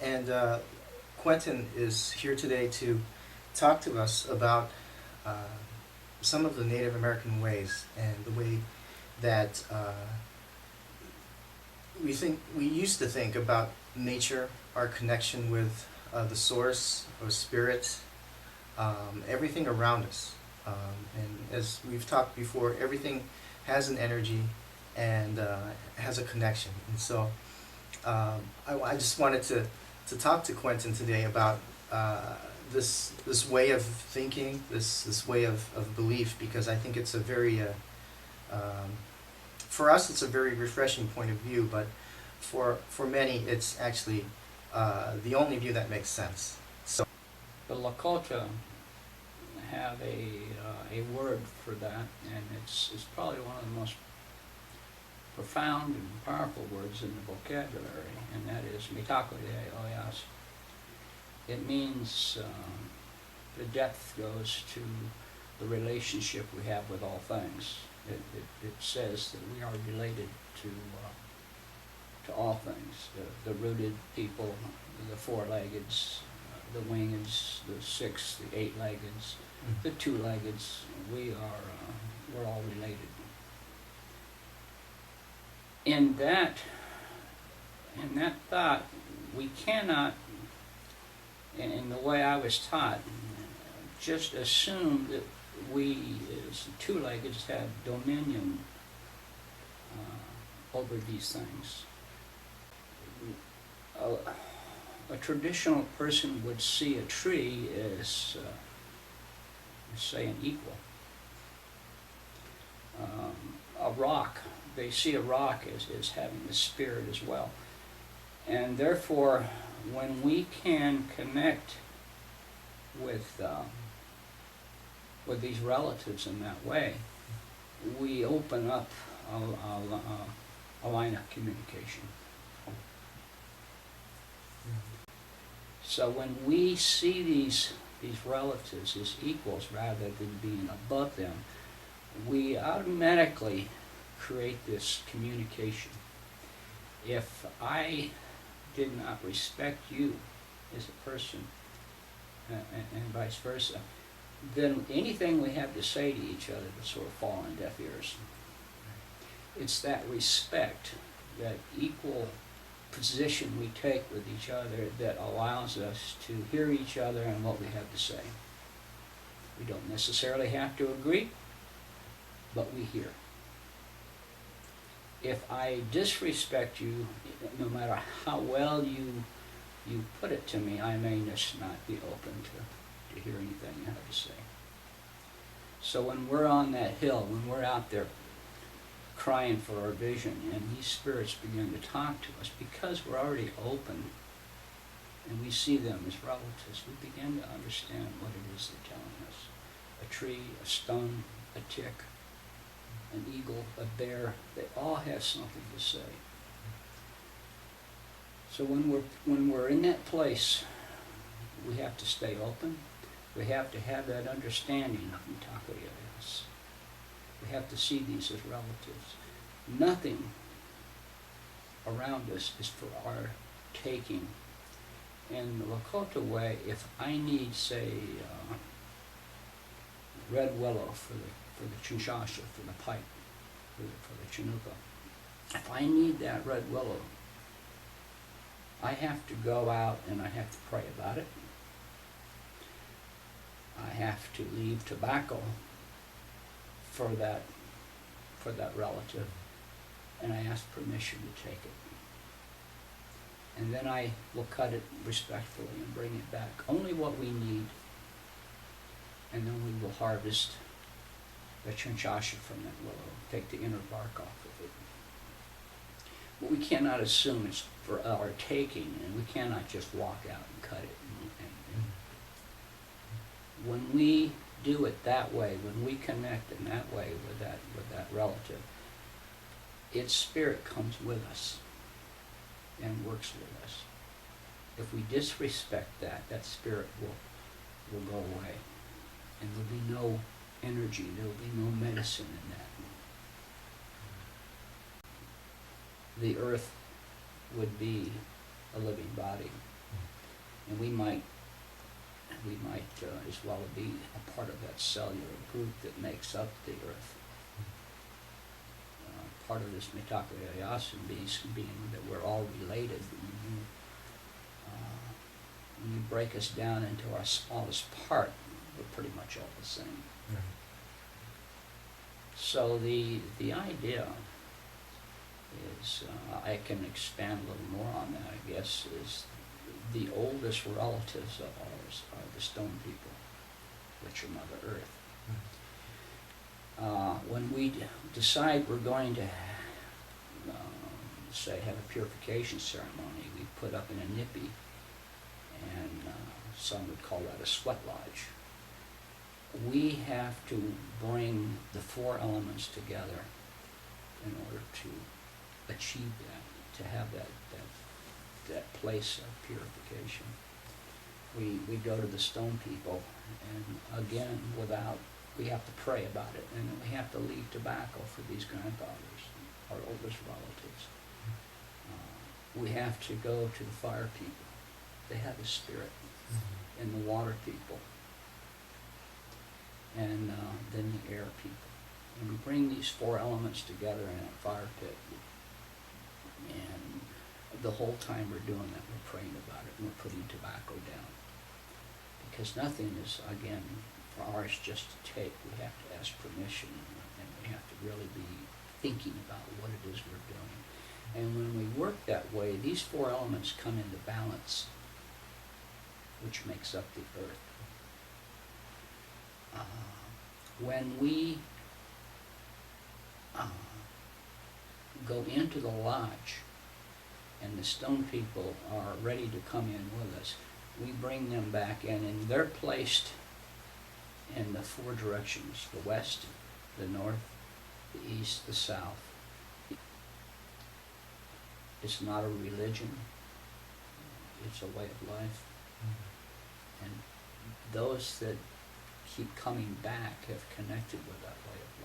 And Quentin is here today to talk to us about some of the Native American ways and the way that we used to think about nature, our connection with the source or spirit, everything around us. And as we've talked before, everything has an energy and has a connection. And so I just wanted to talk to Quentin today about this way of thinking, this way of belief, because I think it's a very for us it's a very refreshing point of view, but for many it's actually the only view that makes sense. So The Lakota have a word for that, and it's probably one of the most profound and powerful words in the vocabulary, and that is mitakoye. It means the depth goes to the relationship we have with all things. It says that we are related to all things, the rooted people, the four-leggeds, the wingeds, the six, the eight-leggeds, the two-leggeds. We're all related. In that thought, we cannot, in the way I was taught, just assume that we, as two-leggeds, have dominion over these things. A traditional person would see a tree as, say, an equal. A rock, they see a rock as having the spirit as well. And therefore, when we can connect with these relatives in that way, we open up a line of communication. So when we see these relatives as equals rather than being above them, we automatically create this communication. If I did not respect you as a person, and vice versa, then anything we have to say to each other would sort of fall on deaf ears. It's that respect, that equal position we take with each other that allows us to hear each other and what we have to say. We don't necessarily have to agree, but we hear. If I disrespect you, no matter how well you put it to me, I may just not be open to hear anything you have to say. So when we're on that hill, when we're out there crying for our vision, and these spirits begin to talk to us, because we're already open and we see them as relatives, we begin to understand what it is they're telling us. A tree, a stone, a tick, an eagle, a bear, they all have something to say. So when we're in that place, we have to stay open. We have to have that understanding of mitakoye. We have to see these as relatives. Nothing around us is for our taking. In the Lakota way, if I need, say, red willow for the chinchasha, for the pipe, for the chinuka, if I need that red willow, I have to go out and I have to pray about it. I have to leave tobacco for that relative, and I ask permission to take it. And then I will cut it respectfully and bring it back. Only what we need, and then we will harvest the chinchasha from that willow, take the inner bark off of it. But we cannot assume it's for our taking, and we cannot just walk out and cut it. When we do it that way, when we connect in that way with that relative, its spirit comes with us and works with us. If we disrespect that spirit will go away, and there'll be no energy, there'll be no medicine in that. The earth would be a living body. And we might as well be a part of that cellular group that makes up the earth. Part of this mitochondriasis being that we're all related. When you break us down into our smallest part, we're pretty much all the same. Right. So the idea is, I can expand a little more on that, I guess, is the oldest relatives of ours are the stone people, which are Mother Earth. When we decide we're going to, say, have a purification ceremony, we put up in a nipi, and some would call that a sweat lodge. We have to bring the four elements together in order to achieve that, to have that place of purification. We go to the stone people, and again, we have to pray about it, and we have to leave tobacco for these grandfathers, our oldest relatives. We have to go to the fire people. They have a spirit. And the water people. And then the air people. And we bring these four elements together in a fire pit. And the whole time we're doing that, we're praying about it, and we're putting tobacco down. Because nothing is, again, for ours just to take. We have to ask permission, and we have to really be thinking about what it is we're doing. And when we work that way, these four elements come into balance, which makes up the earth. When we go into the lodge and the stone people are ready to come in with us, we bring them back in, and they're placed in the four directions: the west, the north, the east, the south. It's not a religion, it's a way of life. And those that keep coming back have connected with that way of